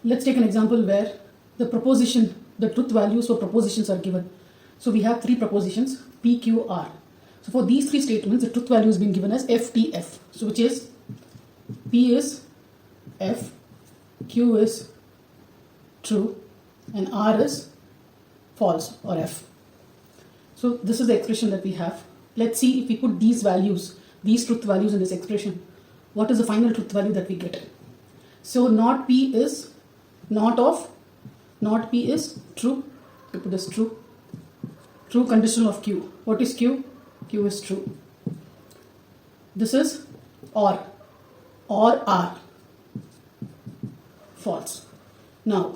Let's take an example where the truth values for propositions are given. So we have three propositions, P, Q, R. So for these three statements, the truth value has been given as FTF. So which is P is F, Q is true, and R is false or F. So this is the expression that we have. Let's see if we put these truth values in this expression, what is the final truth value that we get? So not P is not P is true. We put this true. True conditional of Q. What is Q? Q is true. This is or R. False. Now,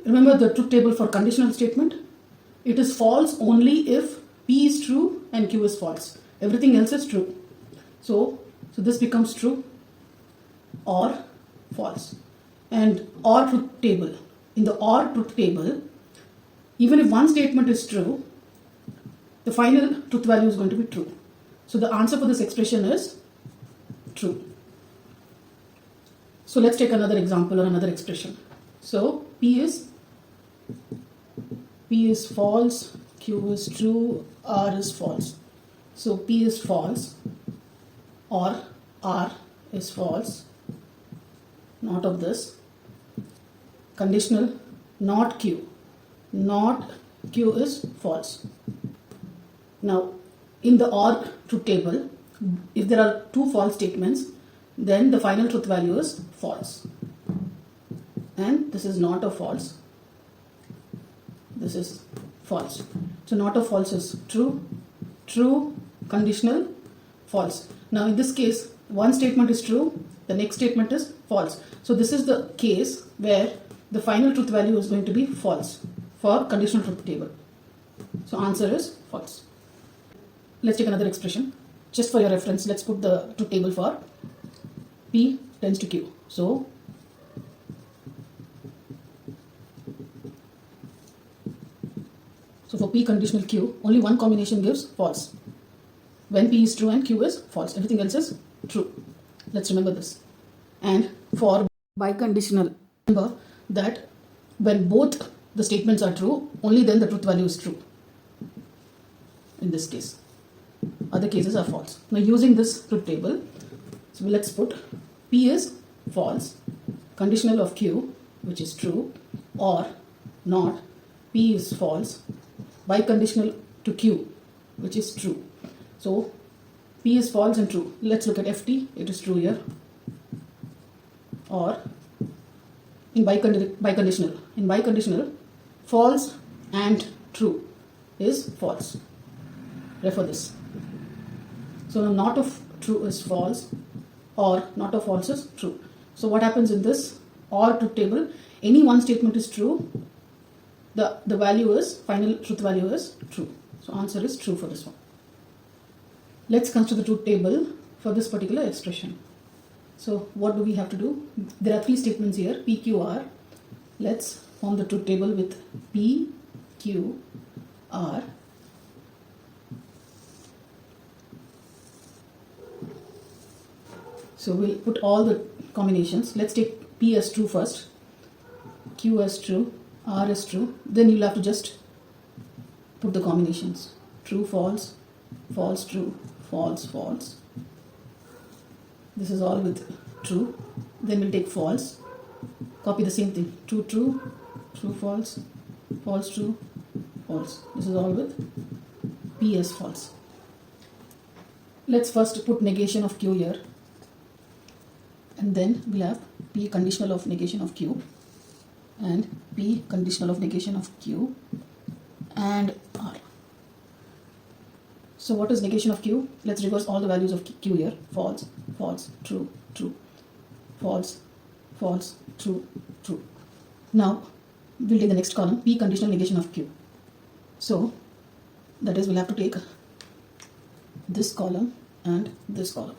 remember the truth table for conditional statement? It is false only if P is true and Q is false. Everything else is true. So this becomes true or false. And OR truth table. In the OR truth table, even if one statement is true, the final truth value is going to be true. So the answer for this expression is true. So let's take another example or another expression. So P is false, Q is true, R is false. So P is false or R is false. Not of this. Conditional, not Q. Not Q is false. Now, in the OR truth table, if there are two false statements, then the final truth value is false. And this is not a false. This is false. So not a false is true. True, conditional, false. Now in this case, one statement is true, the next statement is false. So this is the case where the final truth value is going to be false for conditional truth table. So answer is false. Let's take another expression. Just for your reference, let's put the truth table for P tends to Q. So for P conditional Q, only one combination gives false. When P is true and Q is false, everything else is true. Let's remember this. And for biconditional, remember that when both the statements are true, only then the truth value is true. In this case, other cases are false. Now using this truth table, so let's put P is false, conditional of Q, which is true, or not, P is false, biconditional to Q, which is true. So P is false and true. Let's look at FT. It is true here. Or in biconditional. In biconditional, false and true is false. Refer this. So not of true is false or not of false is true. So what happens in this OR truth table? Any one statement is true. The value is, final truth value is true. So answer is true for this one. Let's consider the truth table for this particular expression. So what do we have to do? There are three statements here, P, Q, R. Let's form the truth table with P, Q, R. So we'll put all the combinations. Let's take P as true first, Q as true, R is true. Then you'll have to just put the combinations. True, false, false, true, false, false. This is all with true. Then we'll take false. Copy the same thing. True, true, true, false, false, true, false. This is all with P as false. Let's first put negation of Q here. And then we'll have P conditional of negation of Q. And P conditional of negation of Q and R. So what is negation of Q? Let's reverse all the values of Q here. False, false, true, true, false, false, true, true. Now we'll take the next column, P conditional negation of Q. So that is, we'll have to take this column and this column.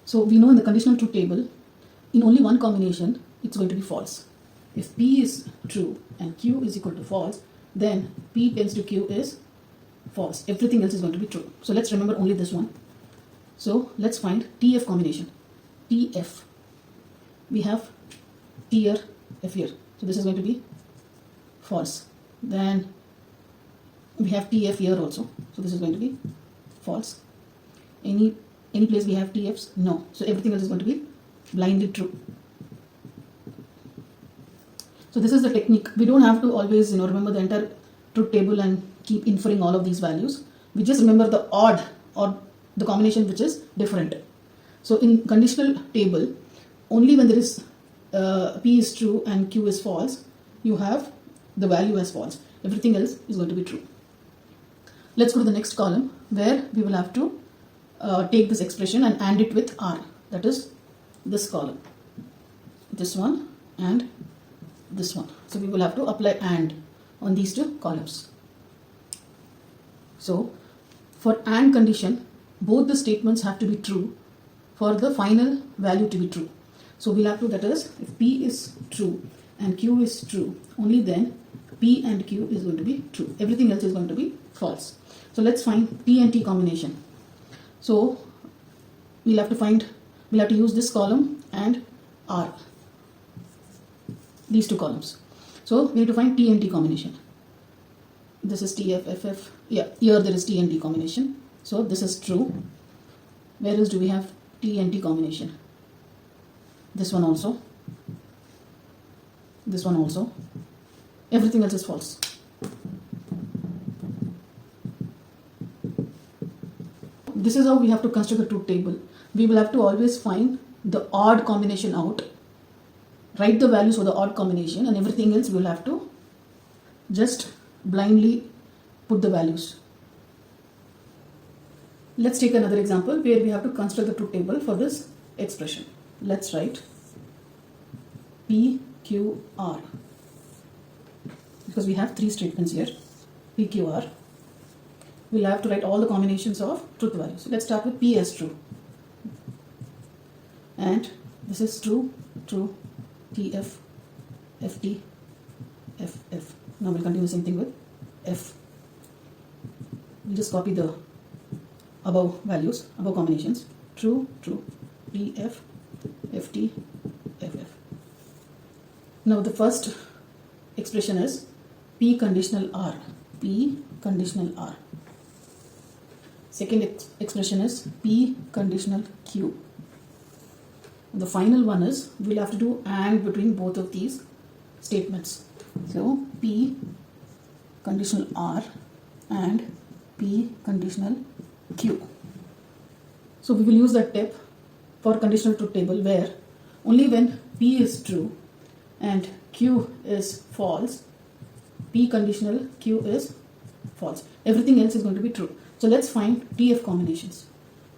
So we know in the conditional truth table, in only one combination, it's going to be false. If P is true and Q is equal to false, then P tends to Q is false. Everything else is going to be true. So let's remember only this one. So let's find TF combination. TF. We have T here, F here. So this is going to be false. Then we have TF here also. So this is going to be false. Any place we have TFs? No. So everything else is going to be blindly true. So this is the technique. We don't have to always remember the entire truth table and keep inferring all of these values. We just remember the odd or the combination which is different. So in conditional table, only when there is P is true and Q is false, you have the value as false. Everything else is going to be true. Let's go to the next column where we will have to take this expression and AND it with R. That is this column. This one and this one. So we will have to apply AND on these two columns. So for AND condition, both the statements have to be true for the final value to be true. So we'll have to, that is, if P is true and Q is true, only then P and Q is going to be true. Everything else is going to be false. So let's find P and T combination. So we'll have to use this column and R. These two columns. So we need to find T and T combination. This is TF, FF. Yeah, here there is T and T combination. So this is true. Where else do we have T and T combination? This one also. This one also. Everything else is false. This is how we have to construct the truth table. We will have to always find the odd combination out. Write the values for the odd combination, and everything else we will have to just blindly put the values. Let's take another example where we have to construct the truth table for this expression. Let's write P, Q, R. Because we have three statements here, P, Q, R. We'll have to write all the combinations of truth values. So let's start with P as true. And this is true, true, TF, FT, FF. Now we'll continue the same thing with F. We'll just copy the above values, above combinations. True, true, PF, FT, FF. Now the first expression is P conditional R. P conditional R. Second expression is P conditional Q. The final one is we'll have to do AND between both of these statements. So P conditional R and P conditional Q. So we will use that tip for conditional truth table where only when P is true and Q is false, P conditional Q is false. Everything else is going to be true. So let's find TF combinations.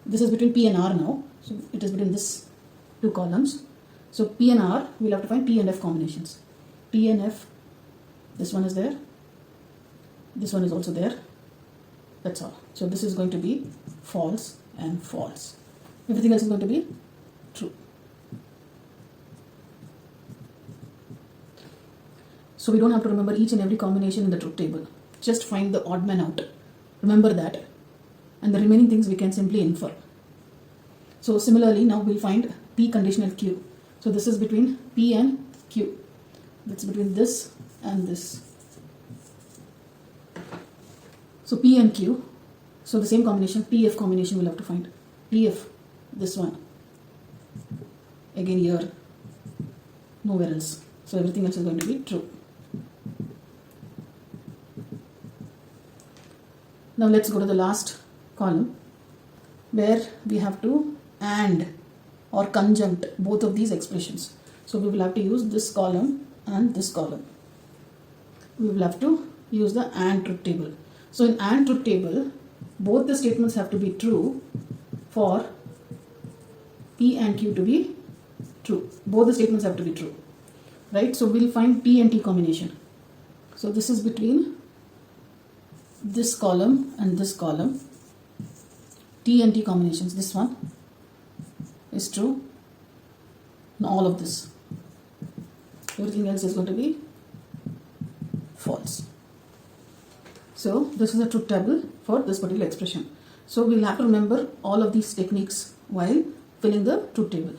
This is between P and R now. So it is between this two columns. So P and R, we'll have to find T and F combinations. T and F, this one is there. This one is also there. That's all. So this is going to be false and false. Everything else is going to be true. So we don't have to remember each and every combination in the truth table. Just find the odd man out. Remember that. And the remaining things we can simply infer. So similarly, now we'll find P conditional Q. So this is between P and Q. That's between this and this. So P and Q. So the same combination, TF combination we'll have to find. TF, this one. Again here, nowhere else. So everything else is going to be true. Now let's go to the last column where we have to AND or conjunct both of these expressions. So we will have to use this column and this column. We will have to use the AND truth table. So in AND truth table, both the statements have to be true for P and Q to be true. Both the statements have to be true. Right? So we'll find P and T combination. So this is between this column and this column. T and T combinations. This one is true. Now all of this. Everything else is going to be false. So this is the truth table for this particular expression. So we'll have to remember all of these techniques while filling the truth table.